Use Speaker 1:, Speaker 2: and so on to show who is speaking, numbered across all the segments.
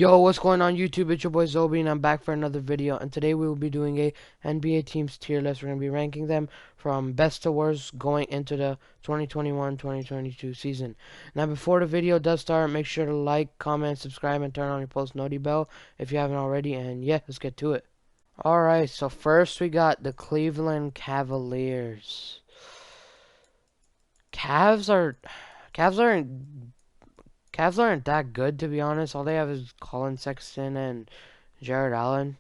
Speaker 1: Yo, what's going on YouTube? It's your boy Zobi and I'm back for another video, and today we will be doing a NBA teams tier list. We're going to be ranking them from best to worst going into the 2021-2022 season. Now before the video does start, make sure to like, comment, subscribe, and turn on your post noti bell if you haven't already, and yeah, let's get to it. Alright, so first we got the Cleveland Cavaliers. Cavs are Cavs aren't Cavs aren't that good, to be honest. All they have is Colin Sexton and Jared Allen.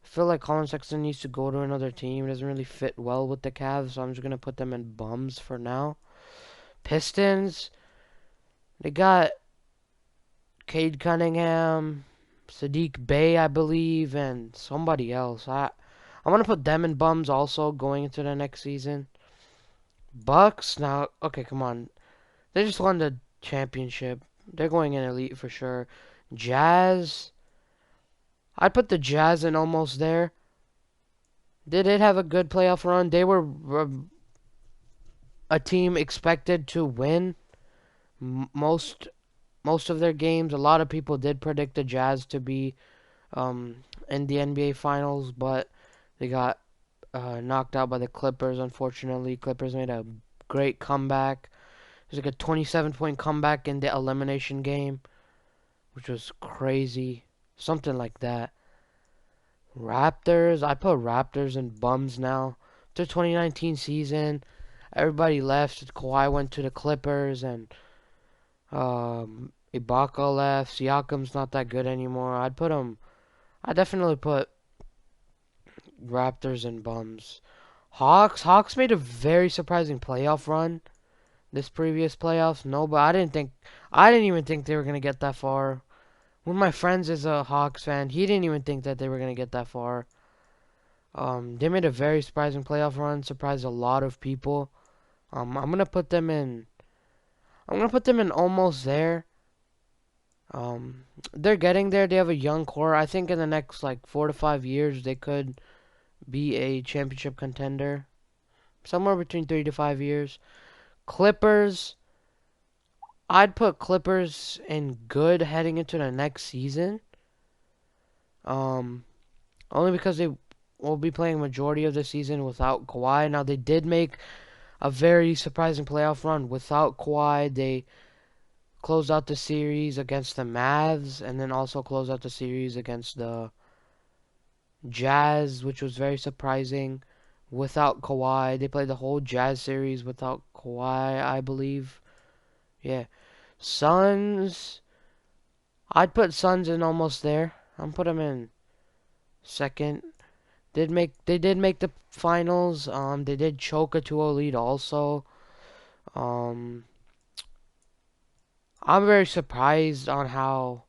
Speaker 1: I feel like Colin Sexton needs to go to another team. It doesn't really fit well with the Cavs, so I'm just going to put them in bums for now. Pistons, they got Cade Cunningham, Sadiq Bey, I believe, and somebody else. I'm going to put them in bums also going into the next season. Bucks, now, okay, come on. They just won the championship. They're going in elite for sure. Jazz, I'd put the Jazz in almost there. They did have a good playoff run. They were a team expected to win most of their games. A lot of people did predict the Jazz to be in the NBA Finals, but they got knocked out by the Clippers, unfortunately. Clippers made a great comeback. It was like a 27-point comeback in the elimination game, which was crazy. Something like that. Raptors, I put Raptors in bums now. The 2019 season, everybody left. Kawhi went to the Clippers, and Ibaka left. Siakam's not that good anymore. I definitely put Raptors in bums. Hawks made a very surprising playoff run this previous playoffs. No, but I didn't even think they were gonna get that far. One of my friends is a Hawks fan. He didn't even think that they were gonna get that far. They made a very surprising playoff run. Surprised a lot of people. I'm gonna put them in. I'm gonna put them in almost there. They're getting there. They have a young core. I think in the next like 4 to 5 years they could be a championship contender. Somewhere between 3 to 5 years. Clippers. I'd put Clippers in good heading into the next season. Only because they will be playing majority of the season without Kawhi. Now they did make a very surprising playoff run without Kawhi. They closed out the series against the Mavs and then also closed out the series against the Jazz, which was very surprising without Kawhi. They played the whole Jazz series without Kawhi, I believe. Yeah. Suns, I'd put Suns in almost there. I'm put them in second. They did make the finals. They did choke a 2-0 lead also. Um, I'm very surprised on how.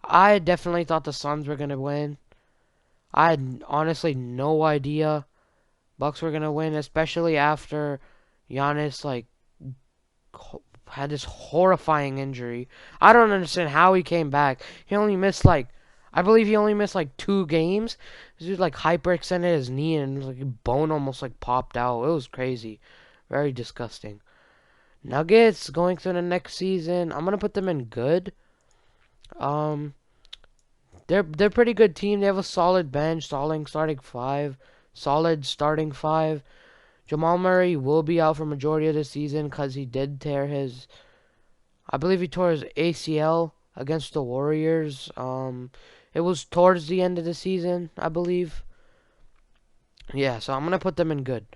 Speaker 1: I definitely thought the Suns were gonna win. I had honestly no idea Bucks were gonna win, especially after Giannis like had this horrifying injury. I don't understand how he came back. He only missed like, I believe he only missed like 2 games. This dude like hyperextended his knee and like bone almost like popped out. It was crazy, very disgusting. Nuggets going to the next season. I'm gonna put them in good. Um, they're pretty good team. They have a solid bench, solid starting five. Jamal Murray will be out for majority of the season because he did tear his. I believe he tore his ACL against the Warriors. It was towards the end of the season, I believe. Yeah, so I'm gonna put them in good.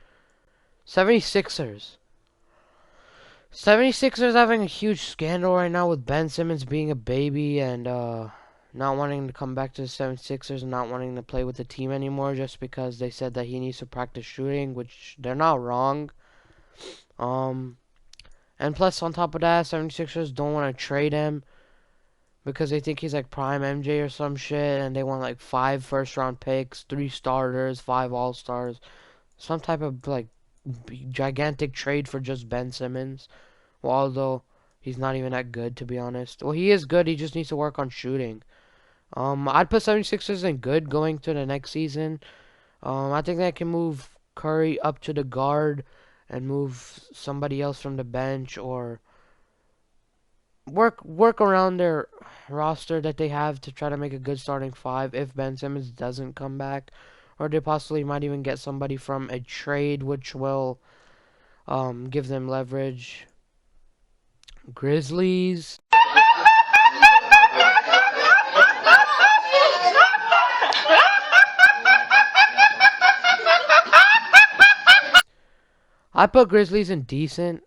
Speaker 1: 76ers. 76ers having a huge scandal right now with Ben Simmons being a baby and not wanting to come back to the 76ers and not wanting to play with the team anymore just because they said that he needs to practice shooting, which they're not wrong. And plus on top of that, 76ers don't want to trade him because they think he's like prime MJ or some shit, and they want like 5 first-round picks, 3 starters, 5 all-stars, some type of like gigantic trade for just Ben Simmons. Well, although he's not even that good, to be honest. Well, he is good. He just needs to work on shooting. I'd put 76ers in good going to the next season. I think they can move Curry up to the guard and move somebody else from the bench, or work around their roster that they have to try to make a good starting five if Ben Simmons doesn't come back, or they possibly might even get somebody from a trade, which will give them leverage. Grizzlies. I put Grizzlies in decent.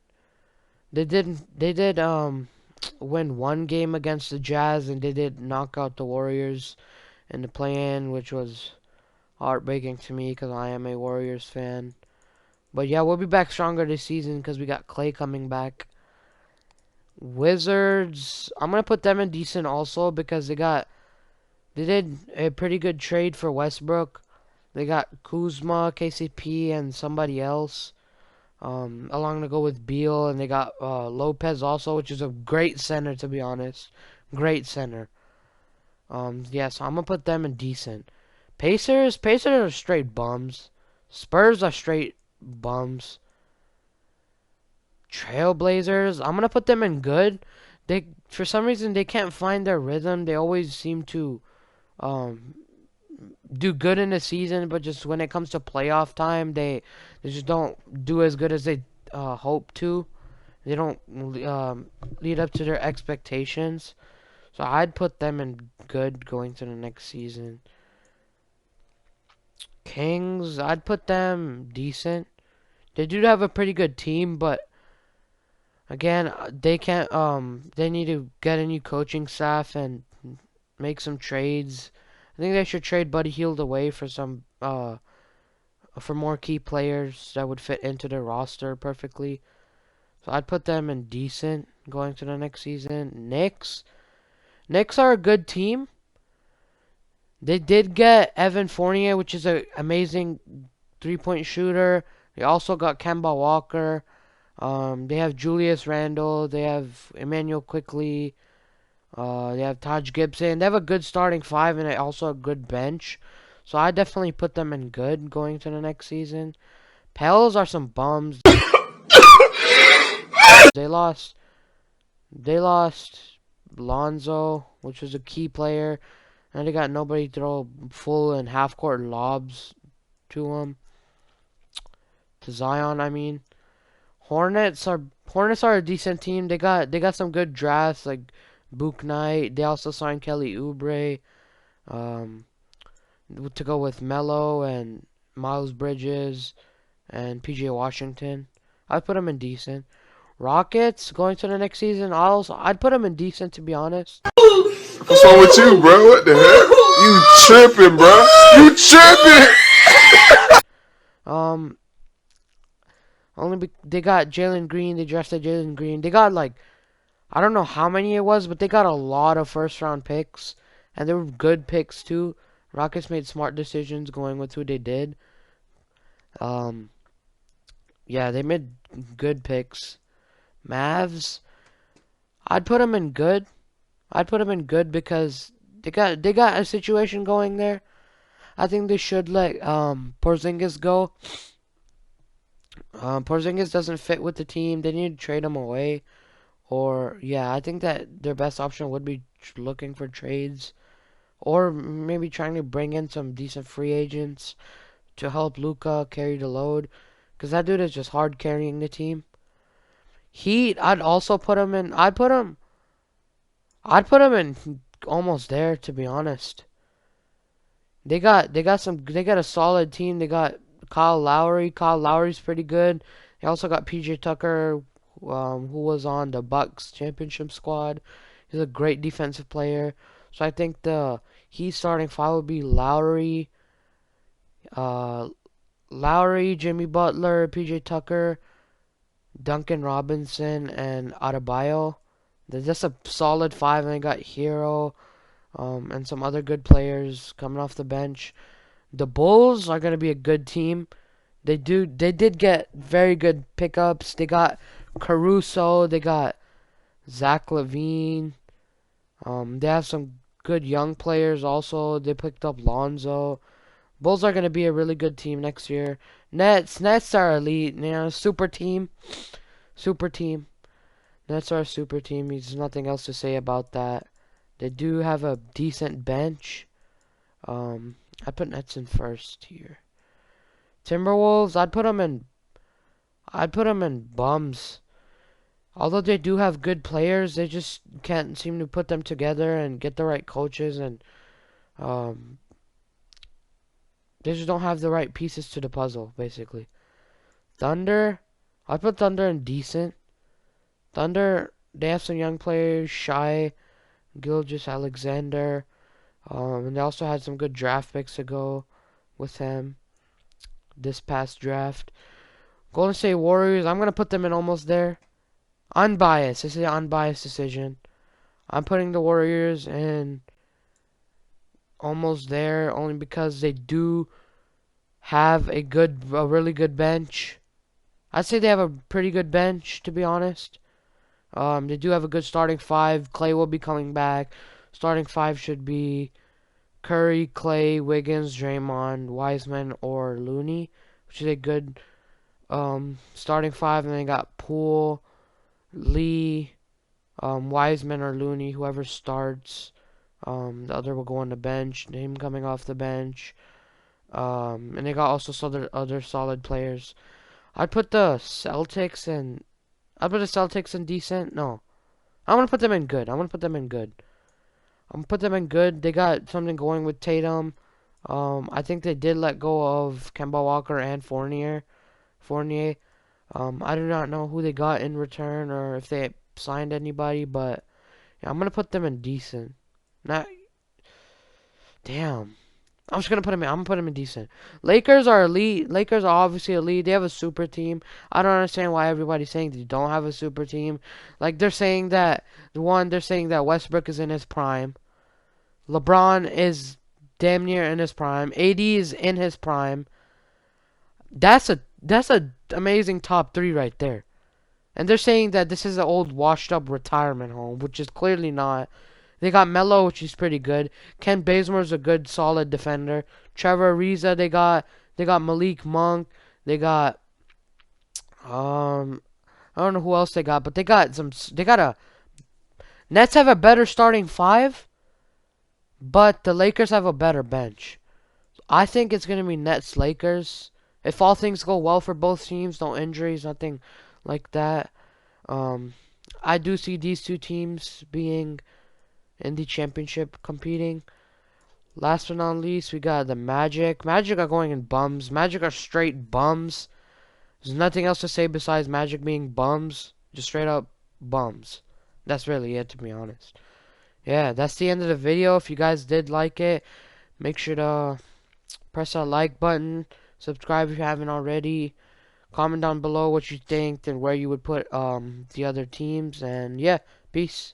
Speaker 1: They did win one game against the Jazz, and they did knock out the Warriors in the play-in, which was heartbreaking to me because I am a Warriors fan. But yeah, we'll be back stronger this season because we got Clay coming back. Wizards, I'm gonna put them in decent also because they did a pretty good trade for Westbrook. They got Kuzma, KCP, and somebody else. Along to go with Beal, and they got Lopez also, which is a great center to be honest. Great center. Yeah, so I'm gonna put them in decent. Pacers are straight bums. Spurs are straight bums. Trailblazers, I'm gonna put them in good. They, for some reason, they can't find their rhythm. They always seem to um do good in the season, but just when it comes to playoff time, they just don't do as good as they hope to. They don't lead up to their expectations. So I'd put them in good going to the next season. Kings, I'd put them decent. They do have a pretty good team, but again, they can't. They need to get a new coaching staff and make some trades. I think they should trade Buddy Hield away for some for more key players that would fit into their roster perfectly. So I'd put them in decent going to the next season. Knicks are a good team. They did get Evan Fournier, which is an amazing three-point shooter. They also got Kemba Walker. They have Julius Randle. They have Emmanuel Quickly. They have Taj Gibson. They have a good starting five and also a good bench. So I definitely put them in good going to the next season. Pels are some bums. They lost. They lost Lonzo, which was a key player, and they got nobody to throw full and half court lobs to him. To Zion, I mean. Hornets are a decent team. They got some good drafts like Book Knight. They also signed Kelly Oubre um, to go with Melo and Miles Bridges and PJ Washington. I'd put them in decent. Rockets going to the next season. I'd put them in decent to be honest.
Speaker 2: What's wrong with you, bro? What the heck? You tripping, bro? You tripping?
Speaker 1: Um, they got Jalen Green. They drafted Jalen Green. They got like I don't know how many it was, but they got a lot of first round picks, and they were good picks too. Rockets made smart decisions going with who they did. Um, yeah, they made good picks. Mavs, I'd put them in good. I'd put them in good because they got a situation going there. I think they should let Porzingis go. Porzingis doesn't fit with the team. They need to trade him away. Or yeah, I think that their best option would be looking for trades, or maybe trying to bring in some decent free agents to help Luka carry the load, because that dude is just hard carrying the team. Heat, I'd also put him in. I'd put him in almost there to be honest. They got a solid team. They got Kyle Lowry. Kyle Lowry's pretty good. They also got PJ Tucker, who was on the Bucks championship squad. He's a great defensive player. So I think the Heat starting five would be uh, Lowry, Jimmy Butler, PJ Tucker, Duncan Robinson, and Adebayo. They're just a solid five, and they got Hero, and some other good players coming off the bench. The Bulls are gonna be a good team. They did get very good pickups. They got Caruso. They got Zach LaVine. They have some good young players also. They picked up Lonzo. Bulls are gonna be a really good team next year. Nets are elite. Super team. Super team. Nets are a super team. There's nothing else to say about that. They do have a decent bench. Um, I put Nets in first here. Timberwolves, I'd put them in bums. Although they do have good players, they just can't seem to put them together and get the right coaches, and um, they just don't have the right pieces to the puzzle, basically. Thunder, I put Thunder in decent. Thunder, they have some young players, Shy, Gilgis Alexander, and they also had some good draft picks to go with them this past draft. Golden State Warriors, I'm gonna put them in almost there. Unbiased, this is an unbiased decision. I'm putting the Warriors in almost there only because they do have a really good bench. I'd say they have a pretty good bench, to be honest. They do have a good starting five. Clay will be coming back. Starting five should be Curry, Clay, Wiggins, Draymond, Wiseman, or Looney, which is a good starting five. And then they got Poole, Lee, Wiseman, or Looney, whoever starts. The other will go on the bench. Him coming off the bench. And they got also some other solid players. I'd put the Celtics in. I'd put the Celtics in decent. No, I'm gonna put them in good. I'm gonna put them in good. I'm gonna put them in good. They got something going with Tatum. I think they did let go of Kemba Walker and Fournier. Fournier. I do not know who they got in return or if they signed anybody, but yeah, I'm gonna put them in decent. Not damn. I'm just gonna put them in. I'm gonna put them in decent. Lakers are elite. Lakers are obviously elite. They have a super team. I don't understand why everybody's saying they don't have a super team. Like they're saying that they're saying that Westbrook is in his prime. LeBron is damn near in his prime. AD is in his prime. That's a amazing top three right there. And they're saying that this is an old washed up retirement home, which is clearly not. They got Melo, which is pretty good. Ken Bazemore's a good, solid defender. Trevor Ariza, they got Malik Monk. They got I don't know who else they got, but they got some. They got a Nets have a better starting five, but the Lakers have a better bench. I think it's gonna be Nets Lakers. If all things go well for both teams, no injuries, nothing like that. Um, I do see these two teams being in the championship competing. Last but not least, we got the Magic. Magic are going in bums. Magic are straight bums. There's nothing else to say besides Magic being bums. Just straight up bums. That's really it, to be honest. Yeah, that's the end of the video. If you guys did like it, make sure to press that like button. Subscribe if you haven't already. Comment down below what you think and where you would put the other teams. And yeah, peace.